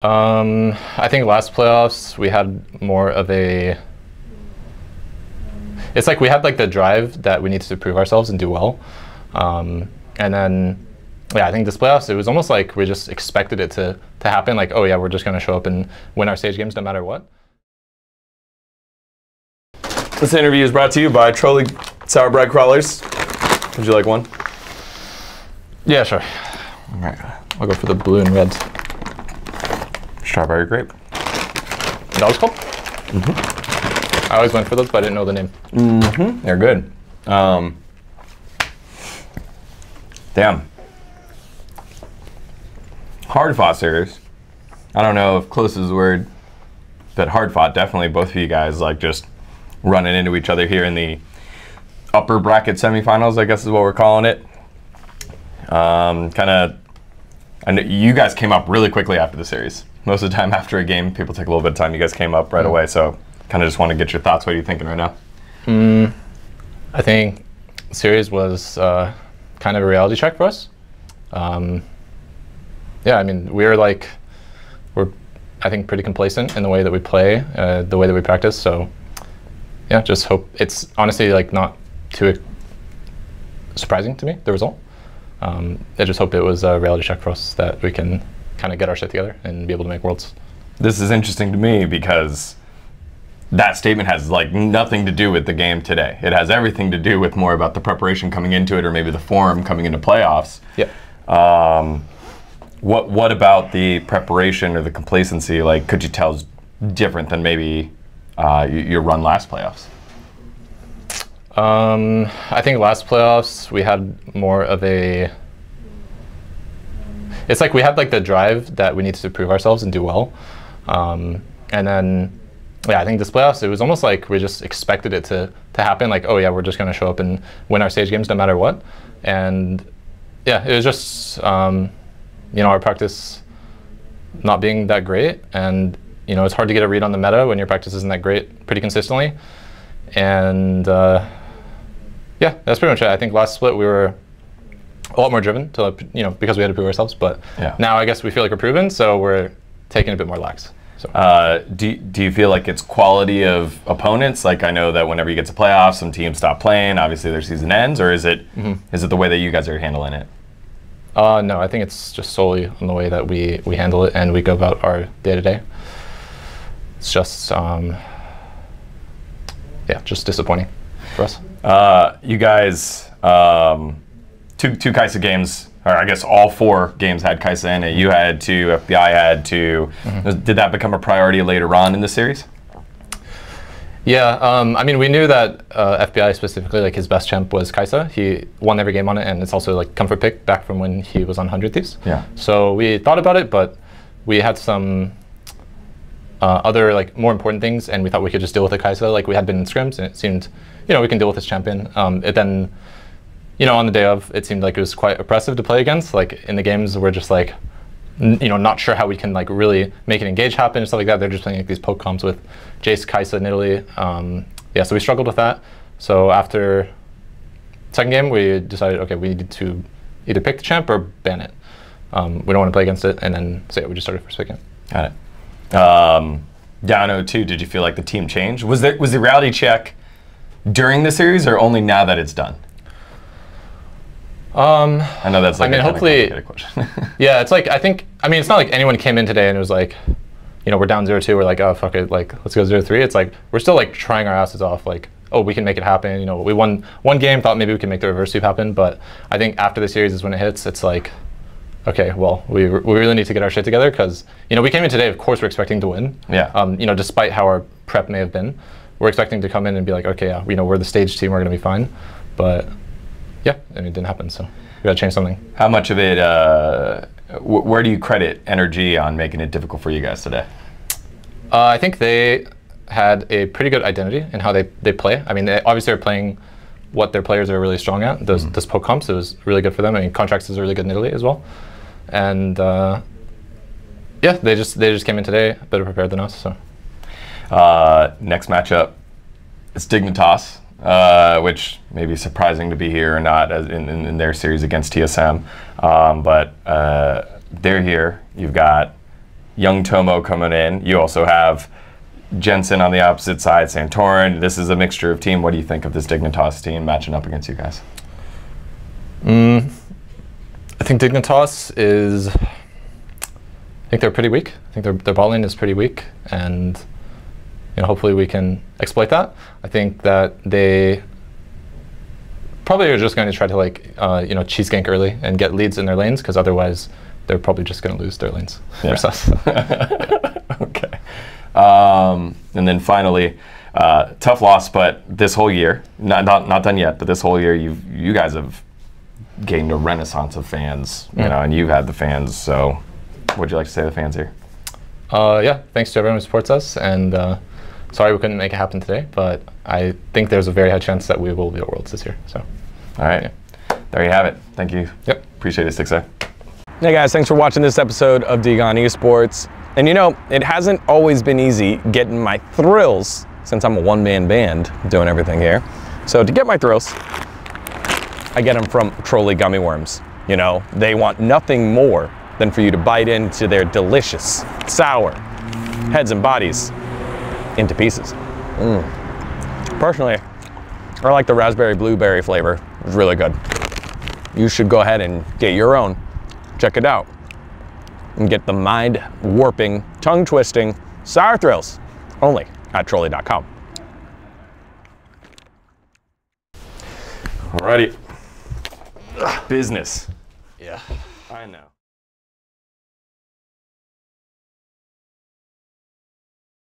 I think last playoffs we had more of a. It's like we had like the drive that we needed to prove ourselves and do well, and then yeah, I think this playoffs it was almost like we just expected it to happen. Like, oh yeah, we're just gonna show up and win our stage games no matter what. This interview is brought to you by Trolli Sour Bread Crawlers. Would you like one? Yeah, sure. All right. I'll go for the blue and red. Strawberry grape. That was called? Mm-hmm. I always went for those, but I didn't know the name. Mm-hmm. They're good. Damn. Hard fought series. I don't know if close is the word, but hard fought. Definitely both of you guys like just running into each other here in the upper bracket semifinals, I guess is what we're calling it. I know you guys came up really quickly after the series. Most of the time after a game, people take a little bit of time. You guys came up right away, so kind of just want to get your thoughts. What are you thinking right now? I think the series was kind of a reality check for us. Yeah, I mean, we're I think pretty complacent in the way that we play, the way that we practice. So yeah, just hope it's honestly like not too surprising to me, the result. I just hope it was a reality check for us that we can kind of get our shit together and be able to make Worlds. This is interesting to me because that statement has like nothing to do with the game today. It has everything to do with more about the preparation coming into it, or maybe the form coming into playoffs. Yeah. What about the preparation or the complacency? Like, could you tell is different than maybe your run last playoffs? I think last playoffs we had more of a. It's like we had like the drive that we needed to prove ourselves and do well, and then yeah, I think this playoffs it was almost like we just expected it to happen. Like, oh yeah, we're just gonna show up and win our stage games no matter what, and yeah, it was just our practice not being that great, and it's hard to get a read on the meta when your practice isn't that great pretty consistently, and yeah, that's pretty much it. I think last split we were a lot more driven to because we had to prove ourselves, but yeah. Now I guess we feel like we're proven, so we're taking a bit more lax. So. Do you feel like it's quality of opponents? Like, I know that whenever you get to playoffs, some teams stop playing. Obviously, their season ends, or is it is it the way that you guys are handling it? No, I think it's just solely on the way that we handle it and we go about our day to day. It's just yeah, just disappointing for us. You guys, two Kai'Sa games, or I guess all 4 games had Kai'Sa in it. You had 2, FBI had 2. Did that become a priority later on in the series? Yeah, I mean, we knew that FBI specifically, like his best champ was Kai'Sa. He won every game on it, and it's also like comfort pick back from when he was on 100 Thieves. Yeah. So we thought about it, but we had some other like more important things, and we thought we could just deal with the Kai'Sa. Like we had been in scrims, and it seemed, we can deal with this champion. It then, on the day of, it seemed like it was quite oppressive to play against. Like in the games, we're just like, not sure how we can like really make an engage happen and stuff like that. They're just playing like these poke comps with Jace, Kai'Sa in Italy. Yeah, so we struggled with that. So after second game, we decided, okay, we need to either pick the champ or ban it. We don't want to play against it, and then so yeah, we just started first picking. Got it. Down 0-2, did you feel like the team changed? Was the reality check during the series or only now that it's done? I know that's like a hopefully, kind of question. Yeah, it's like, it's not like anyone came in today and it was like, we're down 0-2, we're like, oh, fuck it, like, let's go 0-3. It's like, we're still like trying our asses off, like, oh, we can make it happen. We won one game, thought maybe we could make the reverse sweep happen, but I think after the series is when it hits, it's like, okay, well, we really need to get our shit together because, we came in today, of course, we're expecting to win. Yeah. Despite how our prep may have been, we're expecting to come in and be like, okay, yeah, we're the stage team, we're going to be fine. But yeah, and it didn't happen, so we got to change something. How much of it, where do you credit NRG on making it difficult for you guys today? I think they had a pretty good identity in how they play. I mean, they obviously are playing what their players are really strong at. Those poke comps, it was really good for them. I mean, Contracts is really good in Italy as well. And yeah, they just came in today better prepared than us. So next matchup, it's Dignitas, which may be surprising to be here or not as in their series against TSM, but they're here. You've got young Tomo coming in. You also have Jensen on the opposite side, Santorin. This is a mixture of team. What do you think of this Dignitas team matching up against you guys? I think Dignitas is, I think they're pretty weak. I think their bot lane is pretty weak, and you know, hopefully we can exploit that. I think that they probably are just going to try to like you know, cheese gank early and get leads in their lanes, because otherwise they're probably just going to lose their lanes versus us. Okay. And then finally, tough loss, but this whole year, not done yet, but this whole year, you guys have gained a renaissance of fans, you know, and you've had the fans. So, what'd you like to say to the fans here? Yeah, thanks to everyone who supports us, and sorry we couldn't make it happen today, but I think there's a very high chance that we will be at Worlds this year. So, all right, there you have it. Thank you. Yep, appreciate it, Stixxay. Hey guys, thanks for watching this episode of Esports. And you know, it hasn't always been easy getting my thrills since I'm a one-man band doing everything here. So to get my thrills, I get them from Trolli gummy worms. You know, they want nothing more than for you to bite into their delicious, sour heads and bodies into pieces. Personally, I like the raspberry blueberry flavor. It's really good. You should go ahead and get your own. Check it out and get the mind-warping, tongue-twisting sour thrills only at Trolli.com. Alrighty. Business. Yeah. I know.